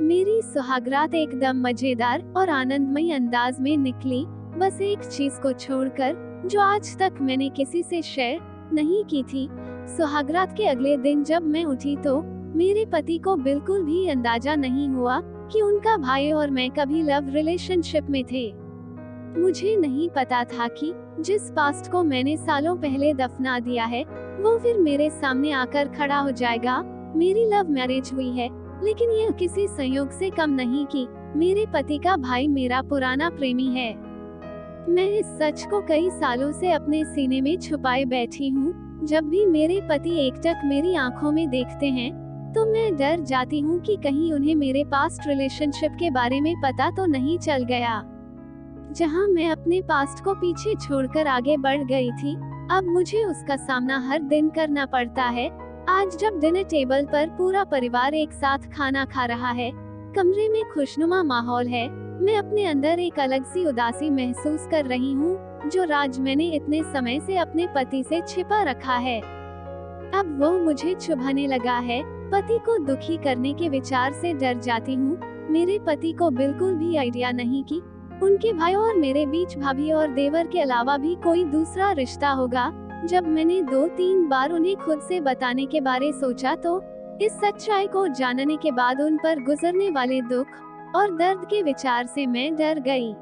मेरी सुहागरात एकदम मजेदार और आनंदमय अंदाज में निकली, बस एक चीज को छोड़कर जो आज तक मैंने किसी से शेयर नहीं की थी। सुहागरात के अगले दिन जब मैं उठी तो मेरे पति को बिल्कुल भी अंदाजा नहीं हुआ कि उनका भाई और मैं कभी लव रिलेशनशिप में थे। मुझे नहीं पता था कि जिस पास्ट को मैंने सालों पहले दफना दिया है वो फिर मेरे सामने आकर खड़ा हो जाएगा। मेरी लव मैरिज हुई है, लेकिन यह किसी संयोग से कम नहीं कि मेरे पति का भाई मेरा पुराना प्रेमी है। मैं इस सच को कई सालों से अपने सीने में छुपाए बैठी हूँ। जब भी मेरे पति एकटक मेरी आंखों में देखते हैं तो मैं डर जाती हूँ कि कहीं उन्हें मेरे पास्ट रिलेशनशिप के बारे में पता तो नहीं चल गया। जहाँ मैं अपने पास्ट को पीछे छोड़कर आगे बढ़ गई थी, अब मुझे उसका सामना हर दिन करना पड़ता है। आज जब डिनर टेबल पर पूरा परिवार एक साथ खाना खा रहा है, कमरे में खुशनुमा माहौल है, मैं अपने अंदर एक अलग सी उदासी महसूस कर रही हूँ जो राज मैंने इतने समय से अपने पति से छिपा रखा है। अब वो मुझे चुभाने लगा है। पति को दुखी करने के विचार से डर जाती हूँ। मेरे पति को बिल्कुल भी आइडिया नहीं कि उनके भाई और मेरे बीच भाभी और देवर के अलावा भी कोई दूसरा रिश्ता होगा। जब मैंने 2-3 बार उन्हें खुद से बताने के बारे सोचा तो इस सच्चाई को जानने के बाद उन पर गुजरने वाले दुख और दर्द के विचार से मैं डर गई।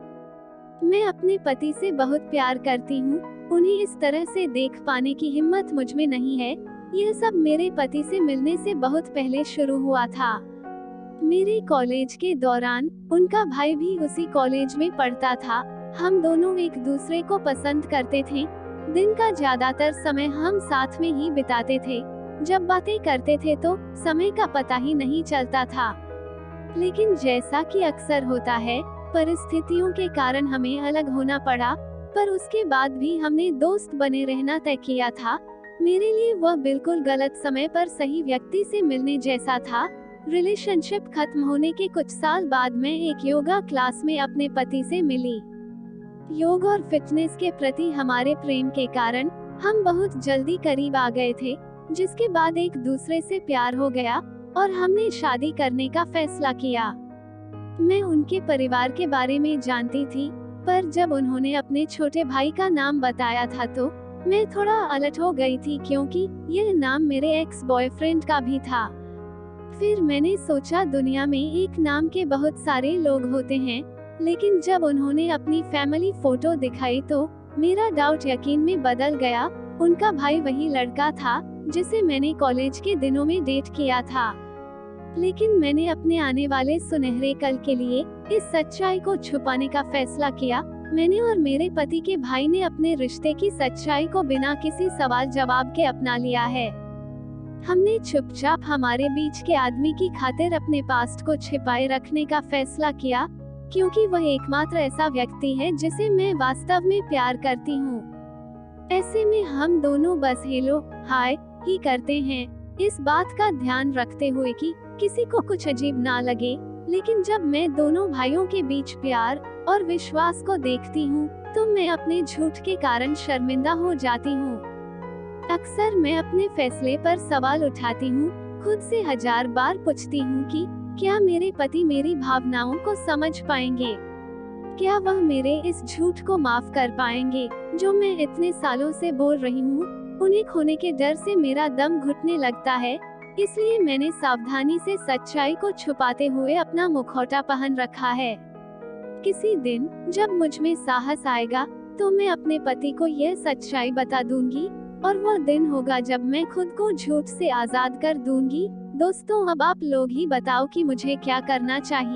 मैं अपने पति से बहुत प्यार करती हूँ। उन्हें इस तरह से देख पाने की हिम्मत मुझ में नहीं है। यह सब मेरे पति से मिलने से बहुत पहले शुरू हुआ था। मेरे कॉलेज के दौरान उनका भाई भी उसी कॉलेज में पढ़ता था। हम दोनों एक दूसरे को पसंद करते थे। दिन का ज्यादातर समय हम साथ में ही बिताते थे। जब बातें करते थे तो समय का पता ही नहीं चलता था। लेकिन जैसा कि अक्सर होता है, परिस्थितियों के कारण हमें अलग होना पड़ा, पर उसके बाद भी हमने दोस्त बने रहना तय किया था। मेरे लिए वह बिल्कुल गलत समय पर सही व्यक्ति से मिलने जैसा था। रिलेशनशिप खत्म होने के कुछ साल बाद मैं एक योगा क्लास में अपने पति से मिली। योग और फिटनेस के प्रति हमारे प्रेम के कारण हम बहुत जल्दी करीब आ गए थे, जिसके बाद एक दूसरे से प्यार हो गया और हमने शादी करने का फैसला किया। मैं उनके परिवार के बारे में जानती थी, पर जब उन्होंने अपने छोटे भाई का नाम बताया था तो मैं थोड़ा अलर्ट हो गई थी, क्योंकि यह नाम मेरे एक्स बॉयफ्रेंड का भी था। फिर मैंने सोचा दुनिया में एक नाम के बहुत सारे लोग होते हैं, लेकिन जब उन्होंने अपनी फैमिली फोटो दिखाई तो मेरा डाउट यकीन में बदल गया। उनका भाई वही लड़का था जिसे मैंने कॉलेज के दिनों में डेट किया था। लेकिन मैंने अपने आने वाले सुनहरे कल के लिए इस सच्चाई को छुपाने का फैसला किया। मैंने और मेरे पति के भाई ने अपने रिश्ते की सच्चाई को बिना किसी सवाल जवाब के अपना लिया है। हमने चुपचाप हमारे बीच के आदमी की खातिर अपने पास्ट को छिपाए रखने का फैसला किया, क्योंकि वह एकमात्र ऐसा व्यक्ति है जिसे मैं वास्तव में प्यार करती हूँ। ऐसे में हम दोनों बस हेलो हाय ही करते हैं, इस बात का ध्यान रखते हुए कि किसी को कुछ अजीब ना लगे। लेकिन जब मैं दोनों भाइयों के बीच प्यार और विश्वास को देखती हूँ तो मैं अपने झूठ के कारण शर्मिंदा हो जाती हूँ। अक्सर मैं अपने फैसले पर सवाल उठाती हूँ, खुद से 1000 बार पूछती हूँ कि क्या मेरे पति मेरी भावनाओं को समझ पाएंगे? क्या वह मेरे इस झूठ को माफ कर पाएंगे जो मैं इतने सालों से बोल रही हूँ? उन्हें खोने के डर से मेरा दम घुटने लगता है, इसलिए मैंने सावधानी से सच्चाई को छुपाते हुए अपना मुखौटा पहन रखा है। किसी दिन जब मुझ में साहस आएगा तो मैं अपने पति को यह सच्चाई बता दूंगी, और वह दिन होगा जब मैं खुद को झूठ से आजाद कर दूंगी। दोस्तों, अब आप लोग ही बताओ कि मुझे क्या करना चाहिए।